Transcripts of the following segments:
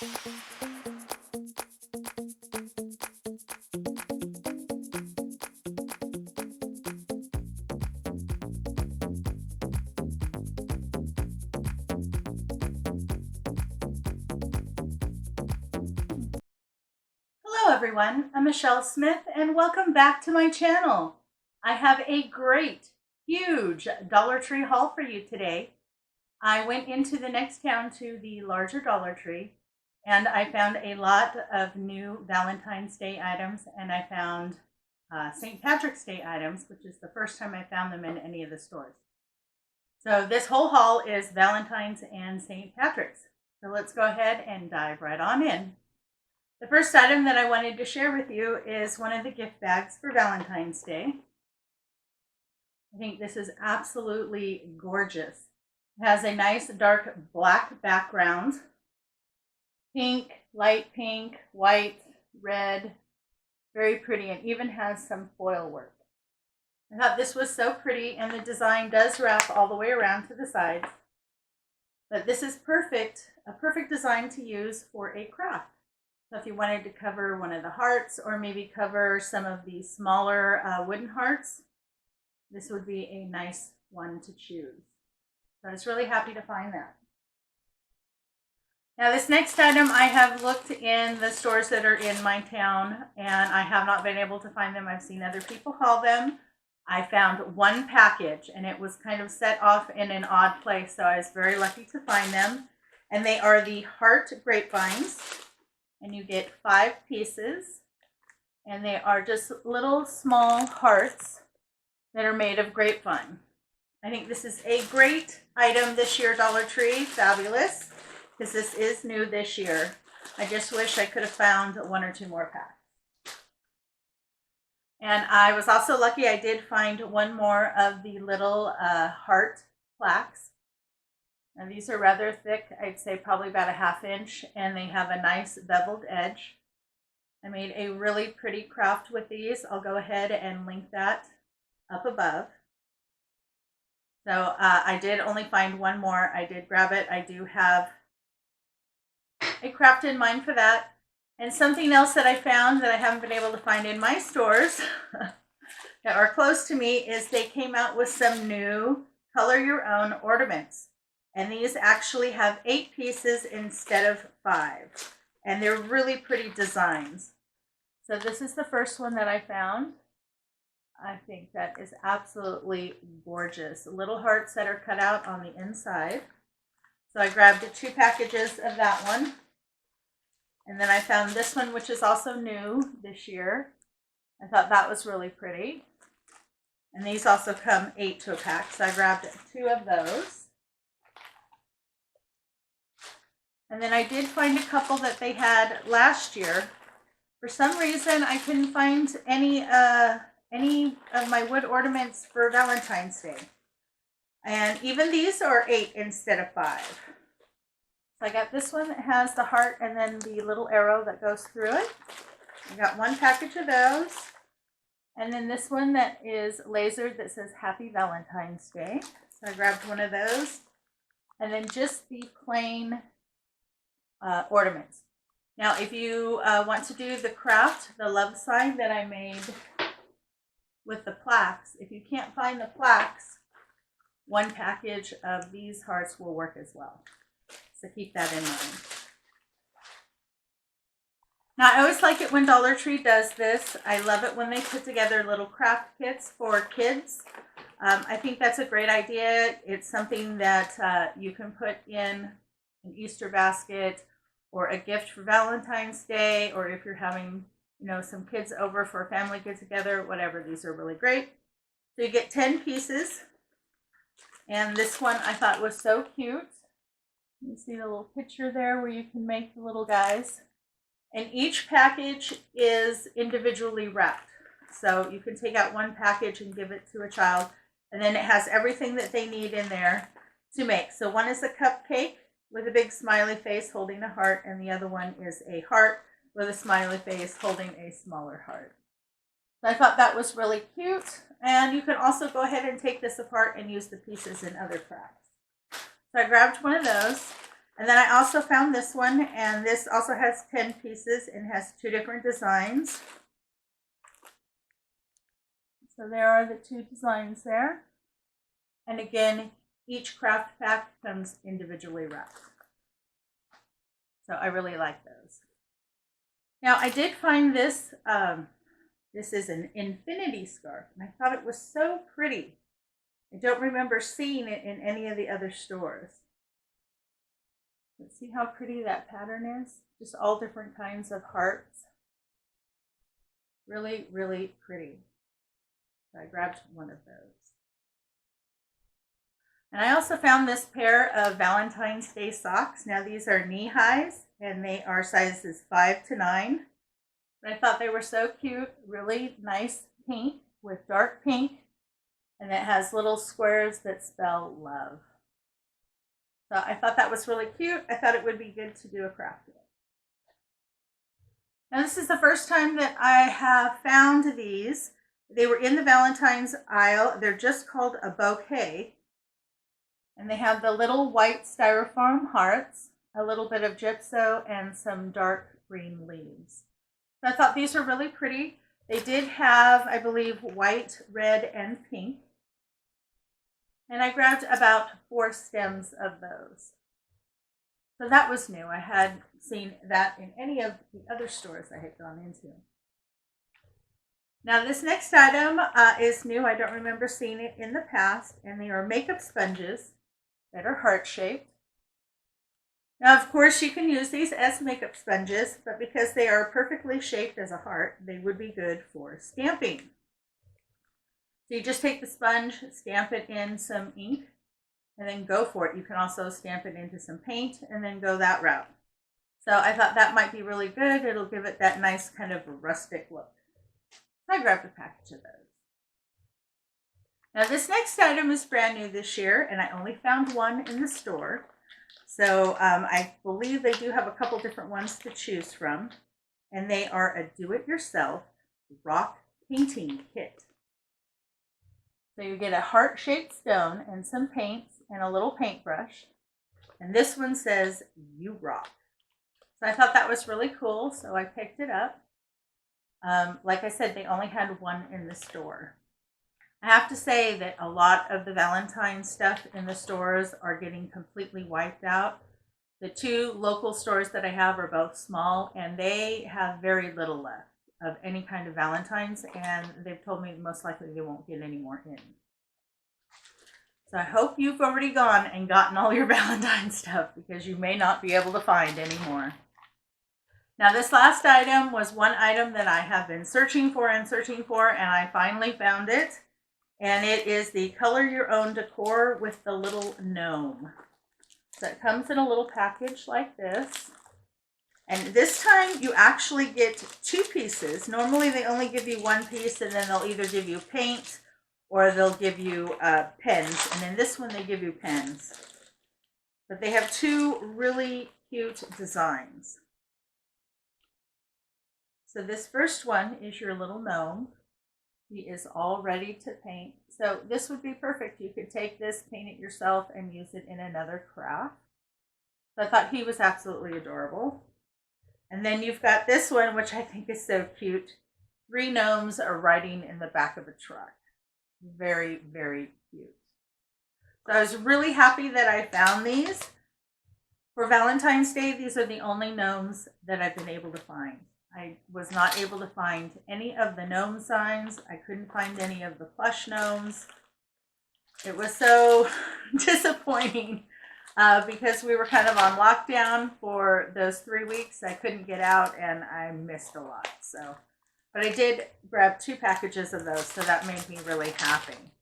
Hello everyone, I'm Michelle Smith and welcome back to my channel. I have a great, huge Dollar Tree haul for you today. I went into the next town to the larger Dollar Tree and I found a lot of new Valentine's Day items, and I found St. Patrick's Day items, which is the first time I found them in any of the stores. So this whole haul is Valentine's and St. Patrick's. So let's go ahead and dive right on in. The first item that I wanted to share with you is one of the gift bags for Valentine's Day. I think this is absolutely gorgeous. It has a nice dark black background, pink, light pink, white, red, very pretty, and even has some foil work. I thought this was so pretty, and the design does wrap all the way around to the sides. But this is perfect, a perfect design to use for a craft. So if you wanted to cover one of the hearts, or maybe cover some of the smaller wooden hearts, this would be a nice one to choose. So I was really happy to find that. Now this next item, I have looked in the stores that are in my town and I have not been able to find them. I've seen other people haul them. I found one package and it was kind of set off in an odd place, so I was very lucky to find them. And they are the heart grapevines. And you get 5 pieces, and they are just little small hearts that are made of grapevine. I think this is a great item this year, Dollar Tree. Fabulous, because this is new this year. I just wish I could have found 1 or 2 more packs. And I was also lucky I did find 1 more of the little heart plaques. And these are rather thick, I'd say probably about a 1/2 inch, and they have a nice beveled edge. I made a really pretty craft with these. I'll go ahead and link that up above. So I did only find 1 more. I did grab it. I do have a craft in mind for that. And something else that I found that I haven't been able to find in my stores that are close to me is they came out with some new color your own ornaments. And these actually have 8 pieces instead of 5. And they're really pretty designs. So this is the first one that I found. I think that is absolutely gorgeous. Little hearts that are cut out on the inside. So I grabbed 2 packages of that one. And then I found this one, which is also new this year. I thought that was really pretty. And these also come 8 to a pack. So I grabbed 2 of those. And then I did find a couple that they had last year. For some reason, I couldn't find any of my wood ornaments for Valentine's Day. And even these are 8 instead of 5. So I got this one that has the heart and then the little arrow that goes through it. I got 1 package of those. And then this one that is lasered that says Happy Valentine's Day. So I grabbed 1 of those. And then just the plain ornaments. Now, if you want to do the craft, the love sign that I made with the plaques, if you can't find the plaques, 1 package of these hearts will work as well. So keep that in mind. Now, I always like it when Dollar Tree does this. I love it when they put together little craft kits for kids. I think that's a great idea. It's something that you can put in an Easter basket, or a gift for Valentine's Day, or if you're having, some kids over for a family get together, whatever. These are really great. So you get 10 pieces. And this one I thought was so cute. You see the little picture there where you can make the little guys. And each package is individually wrapped. So you can take out 1 package and give it to a child. And then it has everything that they need in there to make. So one is a cupcake with a big smiley face holding a heart, and the other one is a heart with a smiley face holding a smaller heart. So I thought that was really cute, and you can also go ahead and take this apart and use the pieces in other crafts. So I grabbed 1 of those, And then I also found this one, and this also has 10 pieces and has 2 different designs. So there are the 2 designs there. And again, each craft pack comes individually wrapped. So I really like those. Now I did find this, this is an infinity scarf, and I thought it was so pretty. I don't remember seeing it in any of the other stores. Let's see how pretty that pattern is. Just all different kinds of hearts. Really, really pretty. So I grabbed one of those. And I also found this pair of Valentine's Day socks. Now these are knee highs, and they are sizes 5 to 9. But I thought they were so cute. Really nice pink with dark pink. And it has little squares that spell love. So I thought that was really cute. I thought it would be good to do a craft with. Now this is the first time that I have found these. They were in the Valentine's aisle. They're just called a bouquet. And they have the little white styrofoam hearts, a little bit of gypso, and some dark green leaves. So I thought these were really pretty. They did have, I believe, white, red, and pink. And I grabbed about 4 stems of those. So that was new. I hadn't seen that in any of the other stores I had gone into. Now this next item is new. I don't remember seeing it in the past, and they are makeup sponges that are heart-shaped. Now, of course, you can use these as makeup sponges, but because they are perfectly shaped as a heart, they would be good for stamping. So you just take the sponge, stamp it in some ink, and then go for it. You can also stamp it into some paint and then go that route. So I thought that might be really good. It'll give it that nice kind of rustic look. So I grabbed a package of those. Now this next item is brand new this year, and I only found one in the store. So I believe they do have a couple different ones to choose from, and they are a do-it-yourself rock painting kit. So you get a heart-shaped stone and some paints and a little paintbrush, and this one says, "You rock." So I thought that was really cool, so I picked it up. Like I said, they only had one in the store. I have to say that a lot of the Valentine stuff in the stores are getting completely wiped out. The 2 local stores that I have are both small, and they have very little left of any kind of Valentines, and they've told me most likely they won't get any more in. So I hope you've already gone and gotten all your Valentine stuff, because you may not be able to find any more. Now this last item was one item that I have been searching for, and I finally found it. And it is the Color Your Own Decor with the little gnome. So it comes in a little package like this. And this time you actually get 2 pieces. Normally they only give you 1 piece, and then they'll either give you paint or they'll give you pens. And in this one they give you pens. But they have 2 really cute designs. So this first one is your little gnome. He is all ready to paint. So this would be perfect. You could take this, paint it yourself, and use it in another craft. So I thought he was absolutely adorable. And then you've got this one, which I think is so cute. 3 gnomes are riding in the back of a truck. Very, very cute. So I was really happy that I found these. For Valentine's Day, these are the only gnomes that I've been able to find. I was not able to find any of the gnome signs. I couldn't find any of the plush gnomes. It was so disappointing because we were kind of on lockdown for those 3 weeks. I couldn't get out, and I missed a lot. So, but I did grab 2 packages of those, so that made me really happy.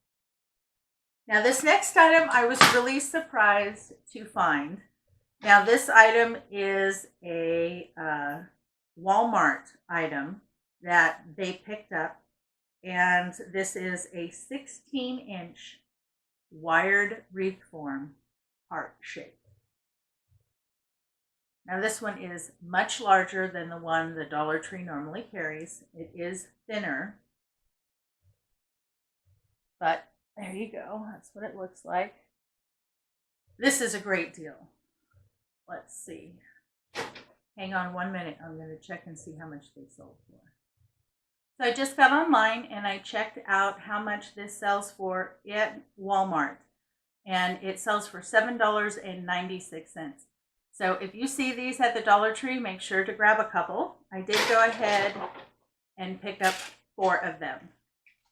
Now this next item I was really surprised to find. Now this item is a Walmart item that they picked up, and this is a 16-inch wired wreath form heart shape. Now this one is much larger than the one the Dollar Tree normally carries. It is thinner, but there you go. That's what it looks like. This is a great deal. Let's see. Hang on 1 minute. I'm going to check and see how much they sold for. So I just got online and I checked out how much this sells for at Walmart. And it sells for $7.96. So if you see these at the Dollar Tree, make sure to grab a couple. I did go ahead and pick up 4 of them.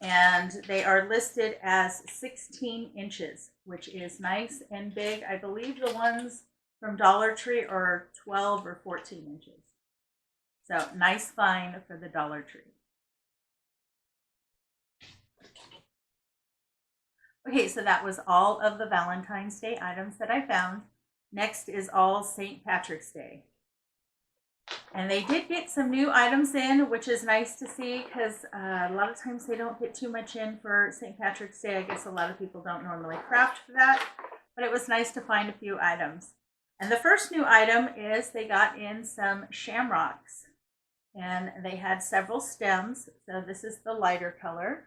And they are listed as 16 inches, which is nice and big. I believe the ones from Dollar Tree are 12 or 14 inches. So nice find for the Dollar Tree. Okay, so that was all of the Valentine's Day items that I found. Next is all St. Patrick's Day. And they did get some new items in, which is nice to see because a lot of times they don't get too much in for St. Patrick's Day. I guess a lot of people don't normally craft for that, but it was nice to find a few items. And the first new item is they got in some shamrocks. And they had several stems. So this is the lighter color.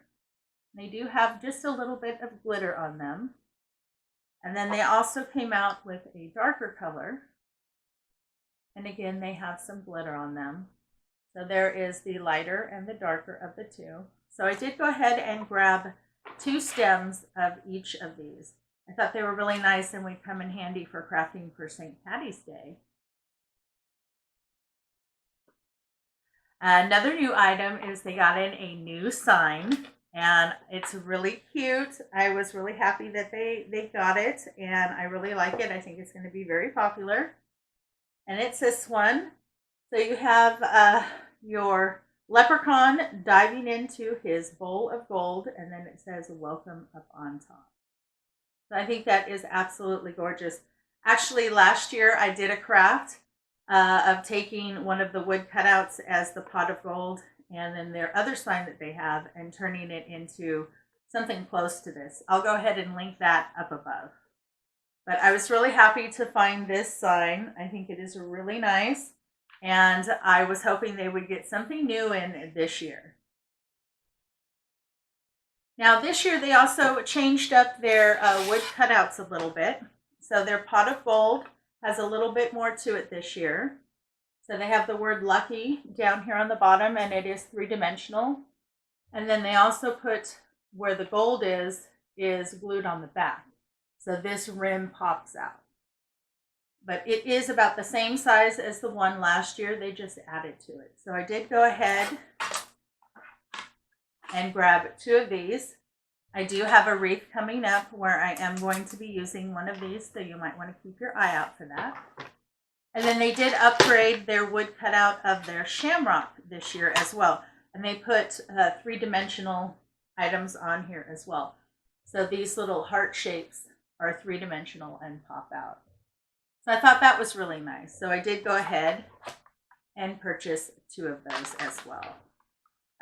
They do have just a little bit of glitter on them. And then they also came out with a darker color. And again, they have some glitter on them. So there is the lighter and the darker of the two. So I did go ahead and grab 2 stems of each of these. I thought they were really nice and would come in handy for crafting for St. Patty's Day. Another new item is they got in a new sign. And it's really cute. I was really happy that they got it, and I really like it. I think it's going to be very popular. And it's this one. So you have your leprechaun diving into his bowl of gold, and then it says, "Welcome up on top." So I think that is absolutely gorgeous. Actually, last year I did a craft of taking one of the wood cutouts as the pot of gold, and then their other sign that they have, and turning it into something close to this. I'll go ahead and link that up above. But I was really happy to find this sign. I think it is really nice, and I was hoping they would get something new in this year. Now this year they also changed up their wood cutouts a little bit. So their pot of gold has a little bit more to it this year. So they have the word lucky down here on the bottom, and it is 3-dimensional. And then they also put where the gold is glued on the back. So this rim pops out. But it is about the same size as the one last year. They just added to it. So I did go ahead and grab 2 of these. I do have a wreath coming up where I am going to be using one of these, so you might want to keep your eye out for that. And then they did upgrade their wood cutout of their shamrock this year as well. And they put 3-dimensional items on here as well. So these little heart shapes are 3-dimensional and pop out. So I thought that was really nice. So I did go ahead and purchase 2 of those as well.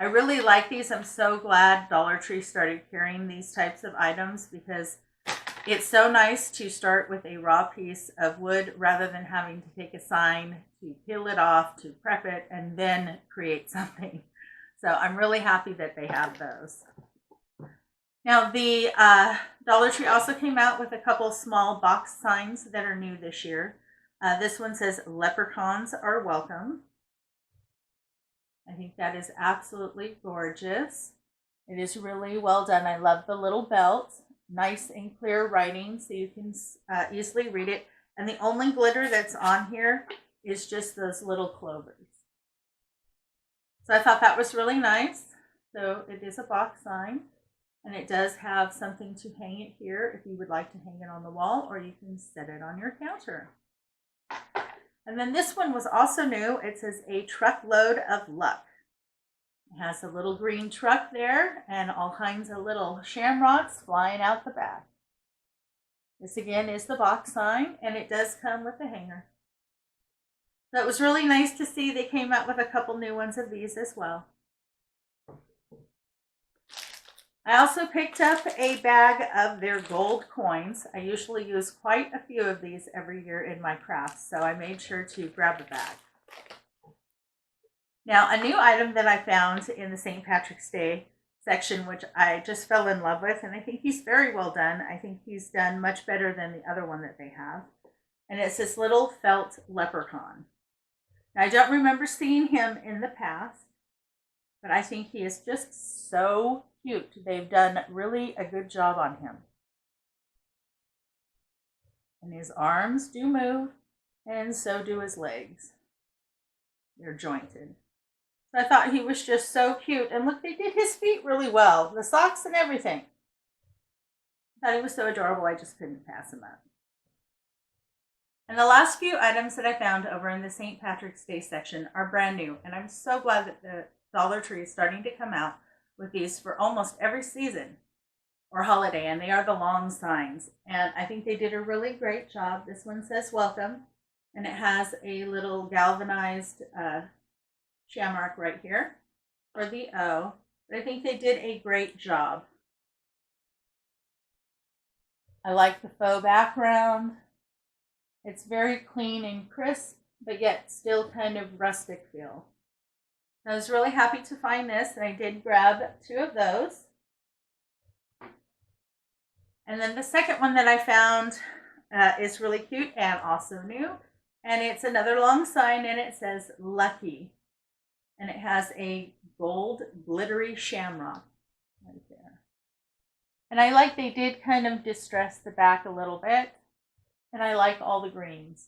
I really like these. I'm so glad Dollar Tree started carrying these types of items because it's so nice to start with a raw piece of wood rather than having to take a sign, to peel it off, to prep it, and then create something. So I'm really happy that they have those. Now the Dollar Tree also came out with a couple small box signs that are new this year. This one says, "Leprechauns are welcome." I think that is absolutely gorgeous. It is really well done. I love the little belt. Nice and clear writing so you can easily read it. And the only glitter that's on here is just those little clovers. So I thought that was really nice. So it is a box sign, and it does have something to hang it here if you would like to hang it on the wall, or you can set it on your counter. And then this one was also new. It says, "A truckload of luck." It has a little green truck there and all kinds of little shamrocks flying out the back. This again is the box sign, and it does come with a hanger. So it was really nice to see they came out with a couple new ones of these as well. I also picked up a bag of their gold coins. I usually use quite a few of these every year in my crafts, so I made sure to grab a bag. Now, a new item that I found in the St. Patrick's Day section, which I just fell in love with, and I think he's very well done. I think he's done much better than the other one that they have. And it's this little felt leprechaun. Now, I don't remember seeing him in the past, but I think he is just so cute. They've done really a good job on him. And his arms do move, and so do his legs. They're jointed. So I thought he was just so cute. And look, they did his feet really well. The socks and everything. I thought he was so adorable, I just couldn't pass him up. And the last few items that I found over in the St. Patrick's Day section are brand new. And I'm so glad that the Dollar Tree is starting to come out with these for almost every season or holiday. And they are the long signs. And I think they did a really great job. This one says welcome. And it has a little galvanized shamrock right here for the O. But I think they did a great job. I like the faux background. It's very clean and crisp, but yet still kind of rustic feel. I was really happy to find this, and I did grab 2 of those. And then the second one that I found is really cute and also new. And it's another long sign, and it says Lucky. And it has a gold glittery shamrock right there. And I like they did kind of distress the back a little bit. And I like all the greens.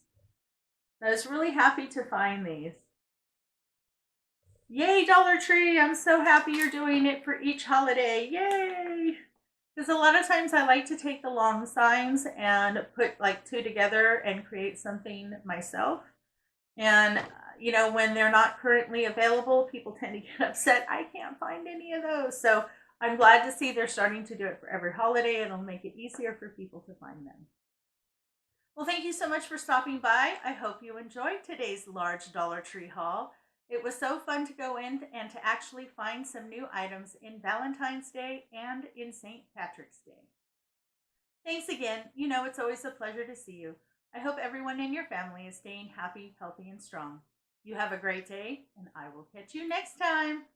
I was really happy to find these. Yay, Dollar Tree! I'm so happy you're doing it for each holiday. Yay! Because a lot of times I like to take the long signs and put like 2 together and create something myself. And, you know, when they're not currently available, people tend to get upset. I can't find any of those. So I'm glad to see they're starting to do it for every holiday. It'll make it easier for people to find them. Well, thank you so much for stopping by. I hope you enjoyed today's large Dollar Tree haul. It was so fun to go in and to actually find some new items in Valentine's Day and in St. Patrick's Day. Thanks again. You know, it's always a pleasure to see you. I hope everyone in your family is staying happy, healthy, and strong. You have a great day, and I will catch you next time.